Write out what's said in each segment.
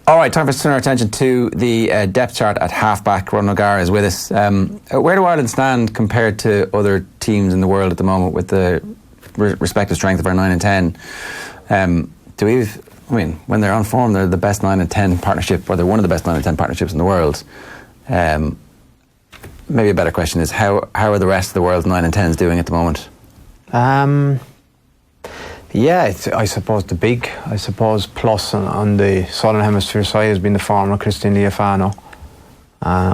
All right, time for us to turn our attention to the depth chart at halfback. Ronan O'Gara is with us. Where do Ireland stand compared to other teams in the world at the moment with the respective strength of our 9 and 10? When they're on form, they're the best 9 and 10 partnership, or they're one of the best 9 and 10 partnerships in the world. Maybe a better question is, how are the rest of the world's 9 and 10s doing at the moment? I suppose the big plus on the Southern Hemisphere side has been the former Christian Leofano,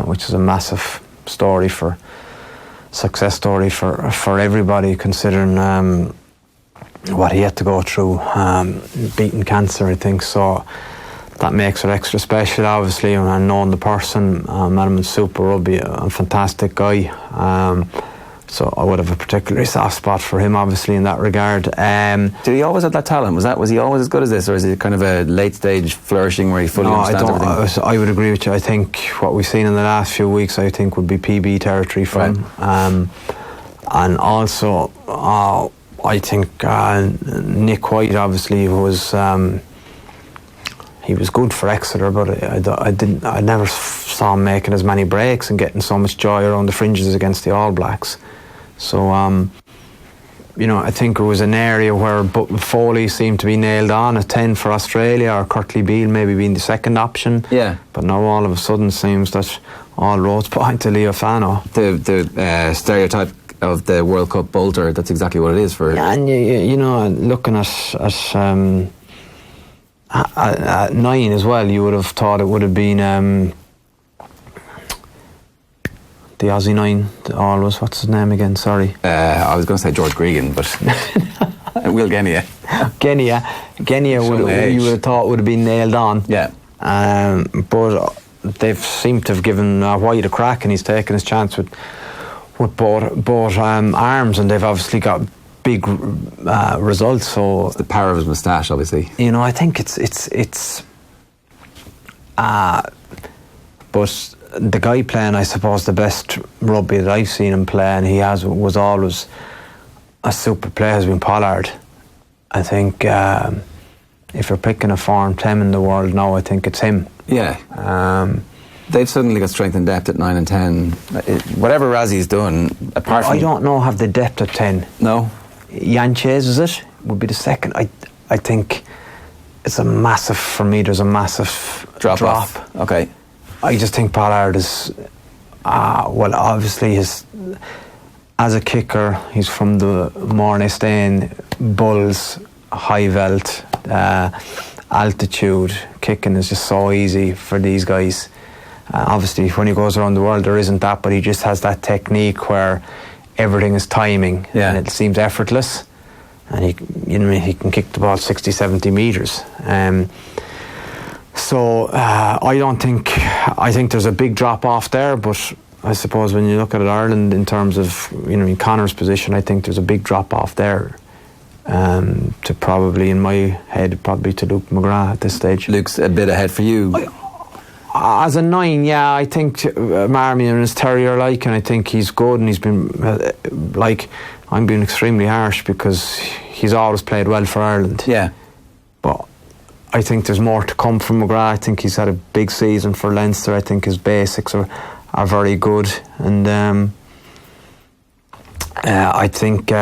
which is a massive success story for everybody, considering what he had to go through, beating cancer, I think. So that makes it extra special, obviously, and knowing the person. Madam Super Rugby, a fantastic guy. So I would have a particularly soft spot for him, obviously, in that regard. Did he always have that talent? Was he always as good as this, or is it kind of a late stage flourishing where he fully understands everything? I would agree with you. I think what we've seen in the last few weeks, I think, would be PB territory for him. And also, I think Nick White, obviously, he was good for Exeter, but I never saw him making as many breaks and getting so much joy around the fringes against the All Blacks. So, I think it was an area where Foley seemed to be nailed on at 10 for Australia, or Curtly Beale maybe being the second option. Yeah. But now all of a sudden seems that all roads point to Leofano. The stereotype of the World Cup bolter, that's exactly what it is for... Yeah, and looking at 9 as well, you would have thought it would have been the Aussie 9 always. What's his name again? Sorry. I was going to say George Gregan, but Will Genia. Genia you would have thought would have been nailed on. Yeah. But they've seemed to have given White a crack, and he's taken his chance with both arms, and they've obviously got big results. So it's the power of his moustache, obviously. I think it's but the guy playing, I suppose, the best rugby that I've seen him play, and he was always a super player, has been Pollard. I think if you're picking a form 10 in the world now, I think it's him. Yeah. They've suddenly got strength and depth at 9 and 10. Whatever Razzie's done, apart from... I don't know, have the depth at 10. No? Yanchez, is it? Would be the second. I think it's a massive, for me, there's a massive drop. Off. Okay. I just think Pollard is, obviously as a kicker, he's from the Mornay Bulls, high veld, altitude. Kicking is just so easy for these guys. Obviously, when he goes around the world, there isn't that, but he just has that technique where everything is timing, and it seems effortless. And he can kick the ball 60, 70 metres. I think there's a big drop off there, but I suppose when you look at Ireland in terms of, in Connor's position, I think there's a big drop off there. To probably, in my head, probably to Luke McGrath at this stage. Luke's a bit ahead for you. As a 9, yeah, I think Marmion is terrier-like, and I think he's good, and he's been, I'm being extremely harsh because he's always played well for Ireland. Yeah. But I think there's more to come from McGrath. I think he's had a big season for Leinster. I think his basics are very good, and I think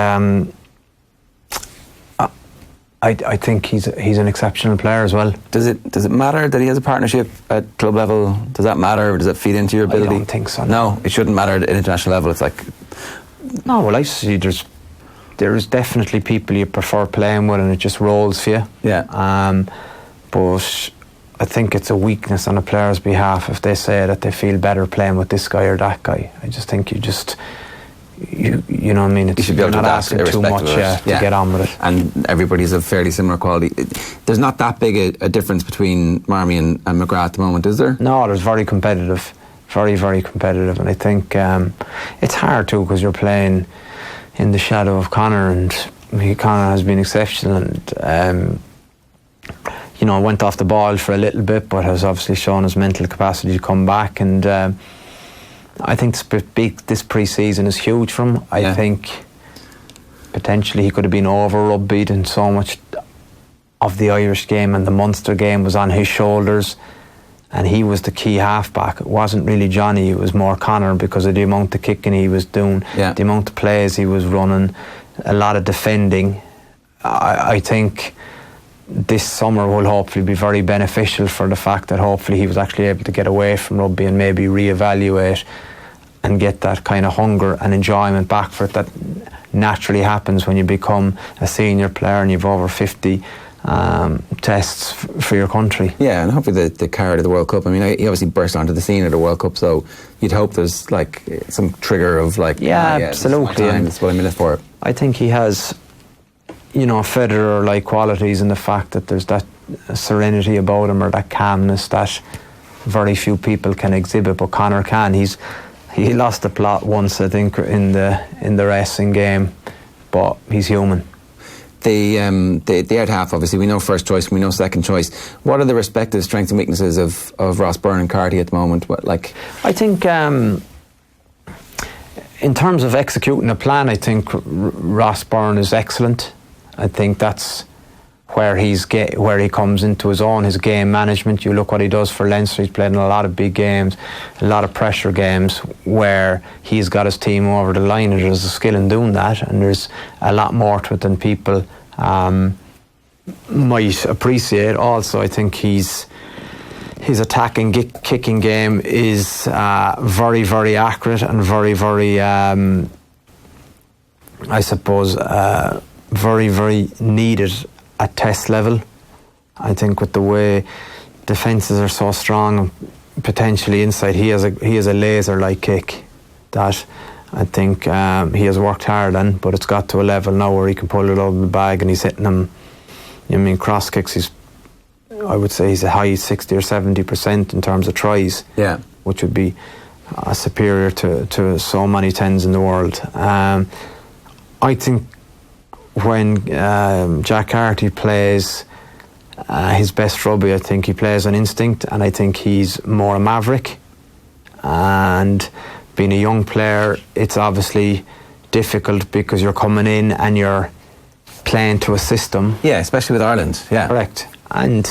I think he's an exceptional player as well. Does it matter that he has a partnership at club level? Does that matter, or does it feed into your ability? I don't think so. No, it shouldn't matter at international level. It's like... No, well, I see there's definitely people you prefer playing with, and it just rolls for you. Yeah. But I think it's a weakness on a player's behalf if they say that they feel better playing with this guy or that guy. I just think you know what I mean? You should be able to adapt too much to get on with it. And everybody's of fairly similar quality. There's not that big a difference between Marmion and McGrath at the moment, is there? No, there's very competitive. Very, very competitive. And I think it's hard too, because you're playing in the shadow of Connor, and Connor has been exceptional, and went off the ball for a little bit, but has obviously shown his mental capacity to come back, and I think this pre-season is huge for him. I think potentially he could have been over-rugbied, and so much of the Irish game and the Munster game was on his shoulders. and he was the key halfback. It wasn't really Johnny, it was more Conor, because of the amount of kicking he was doing, the amount of plays he was running, a lot of defending. I think this summer will hopefully be very beneficial for the fact that hopefully he was actually able to get away from rugby and maybe reevaluate and get that kind of hunger and enjoyment back for it that naturally happens when you become a senior player and you've over 50 tests for your country. Yeah, and hopefully the card of the World Cup. I mean, he obviously burst onto the scene at the World Cup, so you'd hope there's like some trigger of like, absolutely, and that's what I'm in it for. I think he has, Federer-like qualities in the fact that there's that serenity about him, or that calmness that very few people can exhibit, but Conor can. He lost the plot once, I think, in the wrestling game, but he's human. The out half, obviously, we know first choice, we know second choice. What are the respective strengths and weaknesses of Ross Byrne and Carty at the moment? I think in terms of executing a plan, I think Ross Byrne is excellent. I think that's where where he comes into his own, his game management. You look what he does for Leinster. He's played in a lot of big games, a lot of pressure games where he's got his team over the line, and there's a skill in doing that, and there's a lot more to it than people might appreciate. Also, I think his attacking kicking game is very, very accurate and very, very I suppose very, very needed at test level. I think with the way defences are so strong, potentially inside, he has a laser-like kick that I think he has worked hard on, but it's got to a level now where he can pull it out of the bag and he's hitting them. Cross kicks, I would say he's a high 60 or 70% in terms of tries, which would be superior to so many tens in the world. I think when Jack Carty plays his best rugby, I think he plays on instinct, and I think he's more a maverick. And being a young player, it's obviously difficult because you're coming in and you're playing to a system. Yeah, especially with Ireland. Yeah, correct. And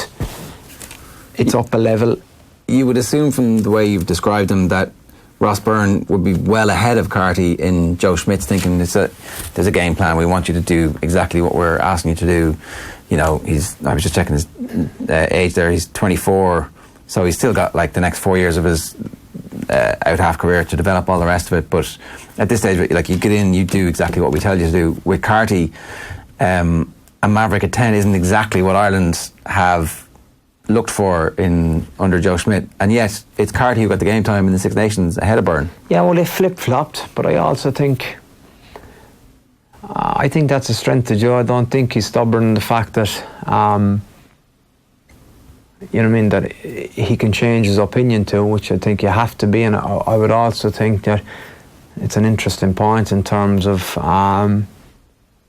it's up a level. You would assume from the way you've described him that Ross Byrne would be well ahead of Carty in Joe Schmidt's thinking. There's a game plan. We want you to do exactly what we're asking you to do. I was just checking his age there. He's 24, so he's still got like the next 4 years of his out half career to develop all the rest of it. But at this stage, like, you get in, you do exactly what we tell you to do. With Carty, a maverick at 10 isn't exactly what Ireland have looked for under Joe Schmidt, and yet it's Carty who got the game time in the Six Nations ahead of Byrne. Yeah, well, they flip-flopped, but I also think that's a strength to Joe. I don't think he's stubborn in the fact that that he can change his opinion too, which I think you have to be. And I would also think that it's an interesting point in terms of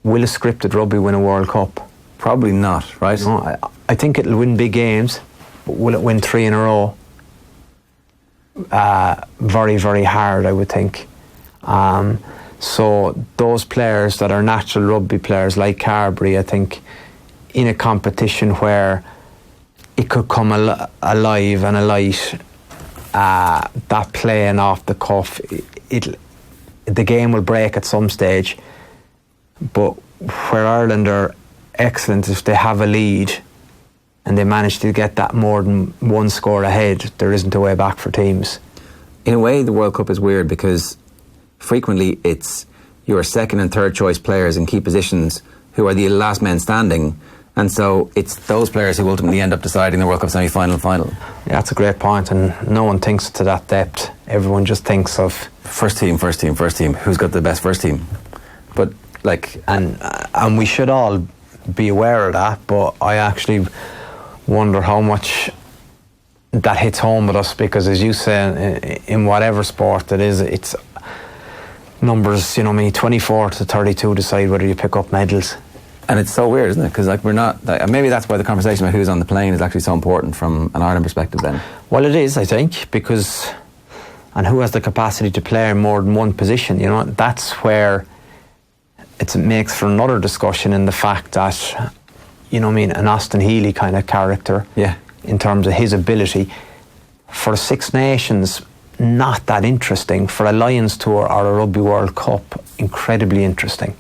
will a scripted rugby win a World Cup? Probably not, right? No, I think it'll win big games, but will it win 3 in a row? Very, very hard, I would think. So those players that are natural rugby players like Carberry, I think in a competition where it could come alive and alight, that playing off the cuff, the game will break at some stage. But where Ireland are excellent, if they have a lead and they manage to get that more than one score ahead, there isn't a way back for teams. In a way, the World Cup is weird because frequently it's your second and third choice players in key positions who are the last men standing, and so it's those players who ultimately end up deciding the World Cup semi-final and final. Yeah, that's a great point, and no one thinks to that depth. Everyone just thinks of first team. Who's got the best first team? But and we should all be aware of that, but I actually wonder how much that hits home with us, because as you say, in whatever sport it is, it's numbers, 24 to 32 decide whether you pick up medals. And it's so weird, isn't it? Because we're not, maybe that's why the conversation about who's on the plane is actually so important from an Ireland perspective then. Well, it is, I think, because, and who has the capacity to play in more than one position, that's where it makes for another discussion in the fact that, an Austin Healy kind of character, in terms of his ability, for the Six Nations, not that interesting. For a Lions Tour or a Rugby World Cup, incredibly interesting.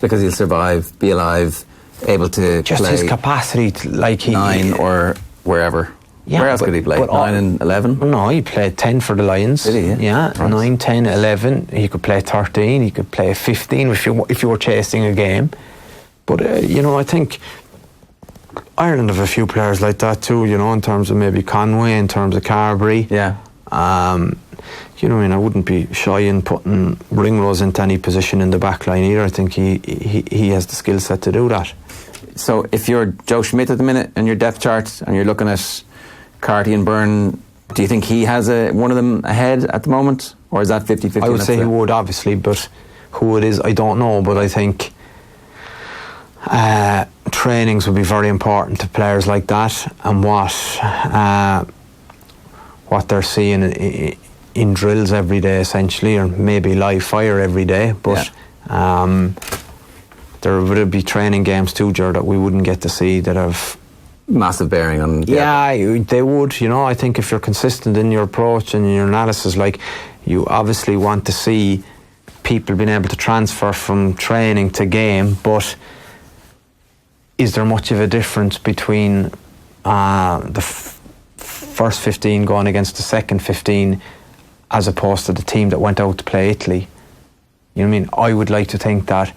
Because he'll survive, be alive, able to just play his capacity to, like 9 or wherever. Yeah, where else could he play? 9 and 11? No, he played 10 for the Lions. Did he? Yeah, right. 9, 10, 11. He could play 13. He could play 15 if you were chasing a game. But I think Ireland have a few players like that too. In terms of maybe Conway, in terms of Carberry. Yeah. I wouldn't be shy in putting Ringrose into any position in the back line either. I think he has the skill set to do that. So if you're Joe Schmidt at the minute and your depth chart and you're looking at Carty and Byrne, do you think he has one of them ahead at the moment? Or is that 50-50? I would say he would, obviously, but who it is, I don't know. But I think trainings would be very important to players like that, and what they're seeing in drills every day, essentially, or maybe live fire every day. But there would be training games too, Ger, that we wouldn't get to see that have massive bearing on. Yeah, they would. I think if you're consistent in your approach and in your analysis, like, you obviously want to see people being able to transfer from training to game, but is there much of a difference between the first 15 going against the second 15 as opposed to the team that went out to play Italy? You know what I mean? I would like to think that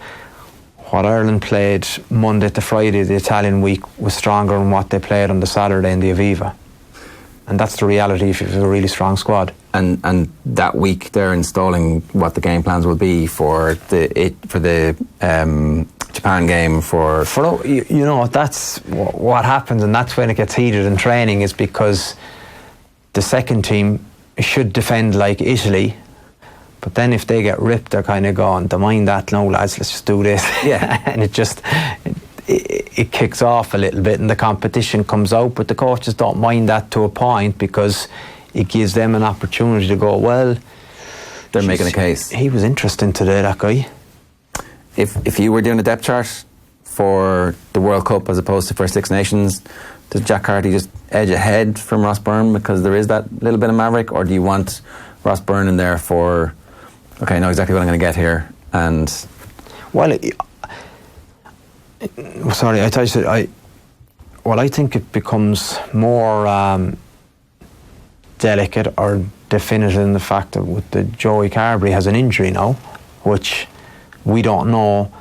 what Ireland played Monday to Friday, the Italian week, was stronger than what they played on the Saturday in the Aviva. And that's the reality if you have a really strong squad. And that week they're installing what the game plans will be for the Japan game for that's what happens, and that's when it gets heated in training, is because the second team should defend like Italy, but then if they get ripped, they're kind of going, don't mind that, no lads, let's just do this. Yeah. And it kicks off a little bit and the competition comes out, but the coaches don't mind that to a point, because it gives them an opportunity to go, well, they're making a case. He was interesting today, that guy. If you were doing a depth chart for the World Cup as opposed to for Six Nations, does Jack Carty just edge ahead from Ross Byrne because there is that little bit of maverick, or do you want Ross Byrne in there for, okay, I know exactly what I'm going to get here? And well, sorry, I thought you said I think it becomes more delicate or definitive in the fact that with the Joey Carberry has an injury now, which we don't know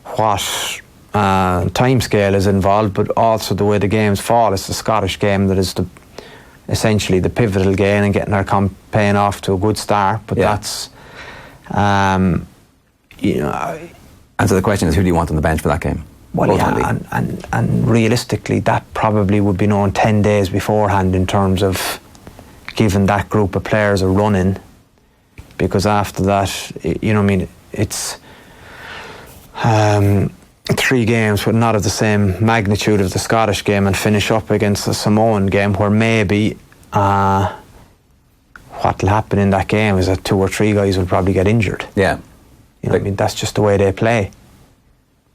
what time scale is involved, but also the way the games fall. It's the Scottish game that is essentially the pivotal game and getting our campaign off to a good start. But that's and so the question is, who do you want on the bench for that game? Well, yeah, and realistically, that probably would be known 10 days beforehand in terms of giving that group of players a run-in, because after that, it's 3 games, but not of the same magnitude of the Scottish game, and finish up against the Samoan game, where maybe what'll happen in that game is that 2 or 3 guys will probably get injured. Yeah. That's just the way they play.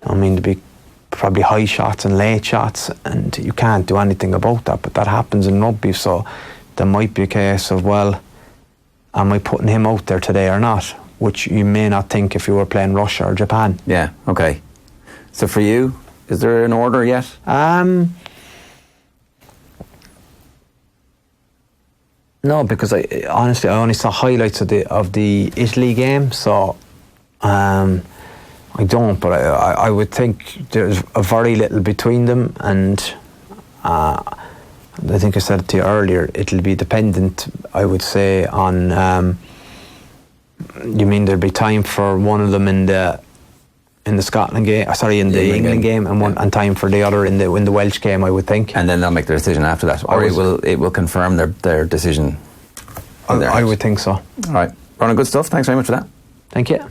There'll be probably high shots and late shots, and you can't do anything about that, but that happens in rugby. So there might be a case of, well, am I putting him out there today or not, which you may not think if you were playing Russia or Japan. Yeah, okay. So for you, is there an order yet? No, because honestly I only saw highlights of the Italy game, so I don't, but I would think there's a very little between them, and I think I said it to you earlier, it'll be dependent, I would say, on you mean there'll be time for one of them in the Scotland game, in the England game, and time for the other in the Welsh game, I would think. And then they'll make their decision after that, or it will confirm their decision. I would think so. All right, Ronan, good stuff. Thanks very much for that. Thank you.